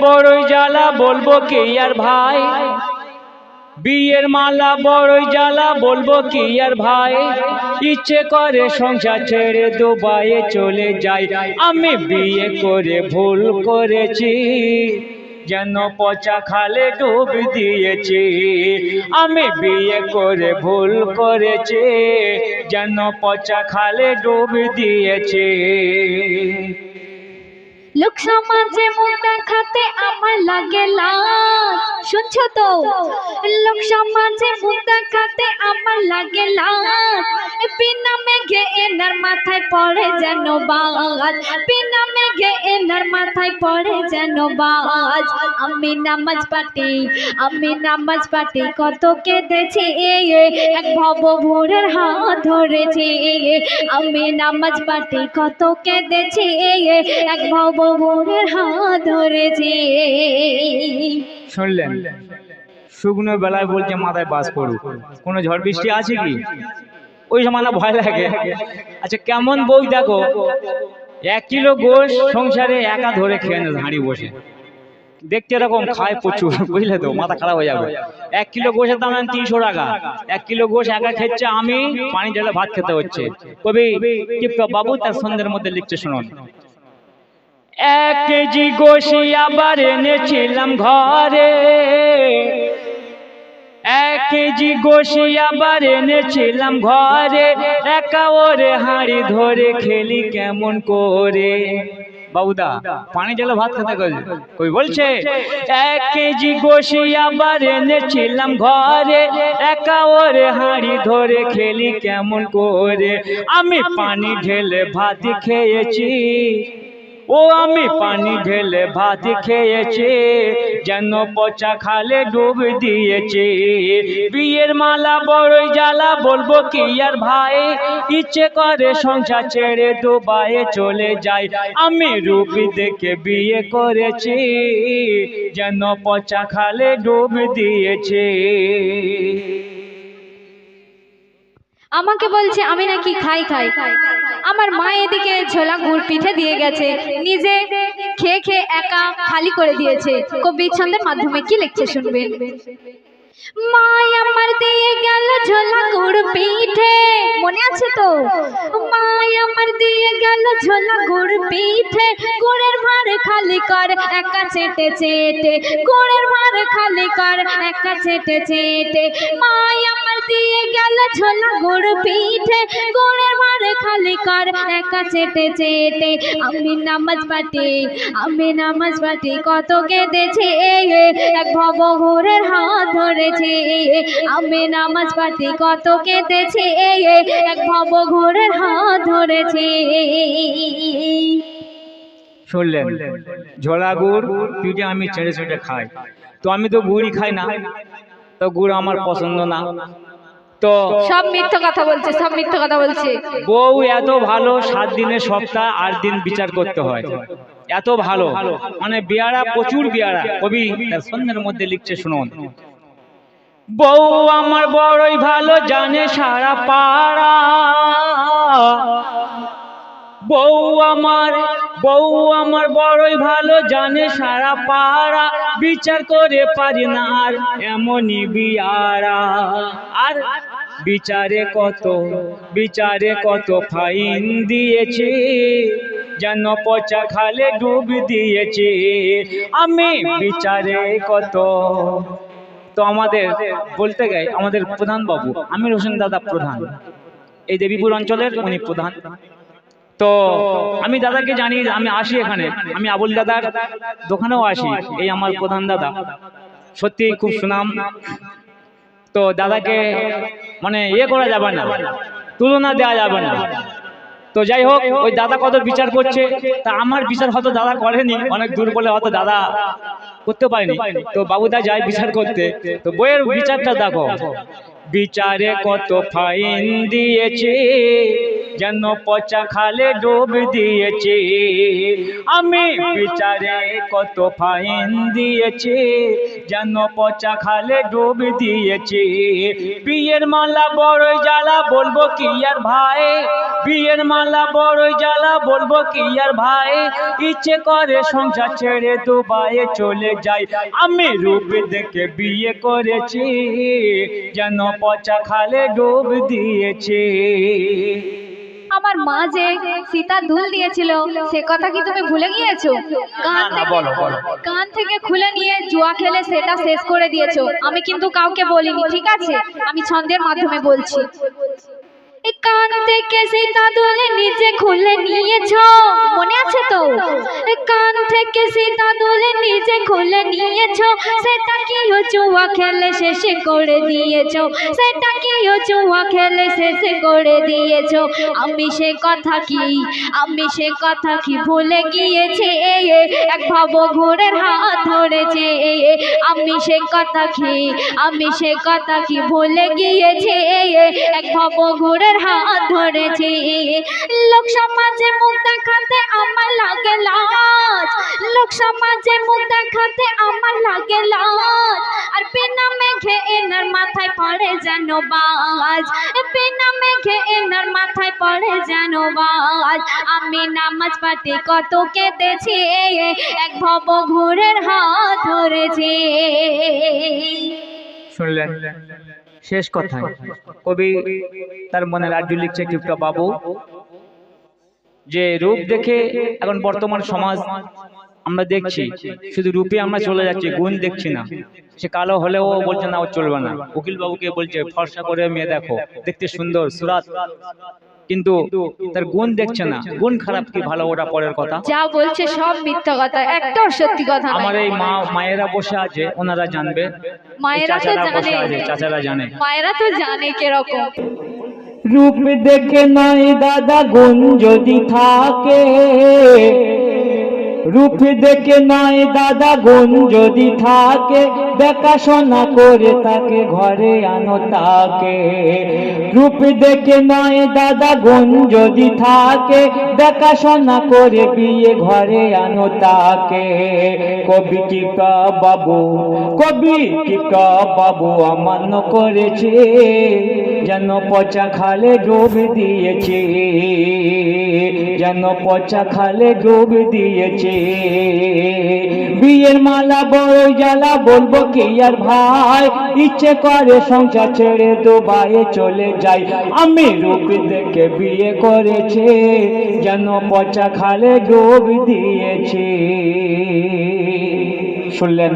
বড়ই জ্বালা বলবো কি আর ভাই, বিয়ের মালা বড়ই জ্বালা বলবো কি আর ভাই, ইচ্ছে করে সংসার ছেড়ে দুবাইয়ে চলে যাই। আমি বিয়ে করে ভুল করেছি, যেন পচা খালে ডুব দিয়েছি। আমি বিয়ে করে ভুল করেছি, যেন পচা খালে ডুব দিয়েছি। লোক সমাজে মুখ দেখাতে আমার লাগে লাজ, শুনছো তো? লোক সমাজে মুখ দেখাতে আমার লাগে লাজ, বিনা মেঘে এনার মাথায় পড়ে যেন বাজ, বিনা মেঘে এনার মাথায় পড়ে যেন বাজ। আমি নামাজ পাটি কত কেঁদেছি, এক ভব ভোরের হাত ধরেছি। আমি নামাজ পাটি কত কেঁদেছি, এক ভব ভোরের হাত ধরেছি। শুনলেন? শুকনো বেলায় বলছে মাথায় বাস পড়ুক, কোনো ঝড় বৃষ্টি আছে কি? ওই সময় না ভয় লাগে। আচ্ছা কেমন বউ দেখো, 1 কিলো গোশ সংসারে একা ধরে খেয়ে নেয় হাঁড়ি বসে, দেখতে এরকম খায় প্রচুর, বুঝলে তো? মাথা খারাপ হয়ে যাবে। 1 কিলো গোশের দাম 300 টাকা, 1 কিলো গোশ একা খেচ্ছে, আমি পানি ঢেলে ভাত খেতে হচ্ছে। কবি টিপটপ বাবু তার সন্ধ্যের মধ্যে লিখছে, শুনুন। 1 কেজি গোশ আবার এনেছিলাম ঘরে, 1 কেজি গোশ আবার এনেছিলাম ঘরে, একা ওরে হাঁড়ি ধরে খেলি কেমন করে। বাবুদা পানি ঢেলে ভাত খেতে কই বলছে, 1 কেজি গোশ আবার এনেছিলাম ঘরে, একা ওরে হাঁড়ি ধরে খেলি কেমন করে। আমি পানি ঢেলে ভাত খেয়েছি, ও আমি পানি ঢেলে ভাত খেয়েছি, যেন পচা খালে ডুব দিয়েছে। বিয়ের মালা বড়ই জ্বালা বলবো কি আর ভাই, ইচ্ছে করে সংসার ছেড়ে দুবাইয়ে চলে যাই। আমি রূপ দেখে বিয়ে করেছি, যেন পচা খালে ডুব দিয়েছে। আমাকে বলছে আমি নাকি খাই, আমার মা এদিকে ছোলা গুড় পিঠে দিয়ে গেছে, নিজে খেয়ে খেয়ে একা খালি করে দিয়েছে। কবি ছন্দের মাধ্যমে কি লিখছে শুনবেন। মা আমার দিয়ে গেল ছোলা গুড় পিঠে, মনে আছে তো? মা আমার দিয়ে গেল ছোলা গুড় পিঠে, গুড়ের ভার খালি কর একা চেটে চেটে, গুড়ের ভার খালি কর একা চেটে চেটে। মা আমার দিয়ে গেল ছোলা গুড় পিঠে, গুড়ের ভার খালি কর একা চেটে চেটে। আমি নামাজ পাটি কত কেঁদেছি, এক ভব ভোরের হাত ধরেছি। আমি নামাজ পাটি কত কেঁদেছি, এক ভব ভোরের হাত ধরেছি। শুনলেন? ঝোলা গুড় পিঠে আমি ছেড়ে ছেড়ে খাই, তো আমি তো গুড়ই খাই না, তো গুড় আমার পছন্দ না। তো সব মিথ্যা কথা বলছে, সব মিথ্যা কথা বলছে। বউ এত ভালো, 7 দিনের সপ্তাহ 8 দিন বিচার করতে হয়, এত ভালো, মানে বিয়ারা প্রচুর বিয়ারা। কবি তার সন্ধ্যের মধ্যে লিখছে, শুনুন। বউ আমার বড়ই ভালো জানে সারা পাড়া, বউ আমার বড়ই ভালো জানে সারা পাড়া, বিচার করে পারি না আর এমনই বিয়ারা। আর বিচারে কত ফাইন দিয়েছে, যেন পচা খালে ডুব দিয়েছে। আমি বিচারে কত। তো আমাদের বলতে গাই আমাদের প্রধান বাবু আমির হোসেন দাদা প্রধান, এই দেবীপুর অঞ্চলের উনি প্রধান। তো আমি দাদাকে জানি, আমি আসি এখানে, আমি আবুল দাদার দোকানেও আসি, এই আমার প্রধান দাদা, সত্যি খুব সুনাম। তো দাদাকে মানে করা যাবে না, তুলনা দেওয়া যাবে না। তো যাই হোক, ওই দাদা কত বিচার করছে, তা আমার বিচার হয়তো দাদা করেনি, অনেক দূর বলে হয়তো দাদা করতে পারেনি। তো বাবুদা যায় বিচার করতে, তো বইয়ের বিচারটা দেখো, বিচারে কত ফাইন দিয়েছে, যেন পচা খালে ডুব দিয়েছে। আমি বিচারে কত ফাইন দিয়েছে, যেন পচা খালে ডুব দিয়েছে। বিয়ের মালা বড়ই জ্বালা, বলবো কি আর ভাই, বিয়ের মালা বড়ই জ্বালা, বলবো কি আর ভাই। ইচ্ছে করে সংসার ছেড়ে দুবাইয়ে চলে যাই। আমি রূপ দেখে বিয়ে করেছি, যেন পচা খালে ডুব দিয়েছে। আমার মা যে সীতা দুল দিয়েছিল সে কথা কি তুমি ভুলে গিয়েছো? কান থেকে খুলে নিয়ে জুয়া খেলে সেটা শেষ করে দিয়েছো। আমি কিন্তু কাউকে বলিনি, ঠিক আছে? আমি ছন্দের মাধ্যমে বলছি। কান থেকে সীতা দুল নিজে খুলে নিয়েছো, মনে আছে তো? কান থেকে সীতা দুল নিজে খুলে নিয়েছো, সেটা কি জুয়া খেলে শেষ করে দিয়েছো, সেটা কি জুয়া খেলে শেষ করে দিয়েছো। আমি সে কথা কি ভুলে গিয়েছি, এক ভবঘুরের হাত ধরেছে। আমি সে কথা কি ভুলে গিয়েছি, এক ভবঘুরের হাত ধরেছে। লোক সমাজে মুখ দেখাতে আমার লাগে লাজ, লোক সমাজে মুখ দেখাতে আমার লাগে লাজ। আর বিনা মেঘে এনার মাথায় পড়ে যেন বাজ, বিনা মেঘে এনার মাথায় পড়ে যেন বাজ। আমি নামাজ পাঠি কত কেঁদেছি, এক ভবঘুরের হাত ধরেছে। শুনলেন শেষ কথা। কবি তার মনে রাজ্য লিখছে কিপটা বাবু, যে রূপ দেখে এখন বর্তমান সমাজ আমরা দেখছি, শুধু রূপে আমরা চলে যাচ্ছি, গুণ দেখছি না। সে কালো হলেও বলছে না ও চলবে না। উকিল বাবুকে বলছে ফর্সা করে মেয়ে দেখো, দেখতে সুন্দর সুরাত, কিন্তু তার গুণ দেখছে না। গুণ খারাপ কি ভালো ওটা পরের কথা। যা বলছে সব মিথ্যা কথা, একটাও সত্যি কথা নয়। আমার এই মায়েরা বসে আছে, ওনারা জানবে, মায়েরা তো জানে, চাচারা জানে, মায়েরা তো জানে কিরকম। রূপ দেখে নয় দাদা গুণ যদি থাকে, রূপ দেখে নয় দাদা গুণ যদি থাকে, দেখাশোনা করে তাকে ঘরে আনো তাকে। রূপ দেখে নয় দাদা গুণ যদি থাকে, দেখাশোনা করে বিয়ে ঘরে আনো তাকে। কবি টিপা বাবু অমান্য করেছে, যেন পচা খালে ডুব দিয়েছে, যেন পচা খালে ডুব দিয়েছে। বিয়ের মালা বড় জ্বালা, বলবো কি আর ভাই। ইচ্ছে করে সংসার ছেড়ে দুবাইয়ে চলে যাই। আমি রূপ দেখে বিয়ে করেছে, যেন পচা খালে ডুব দিয়েছে। শুনলেন?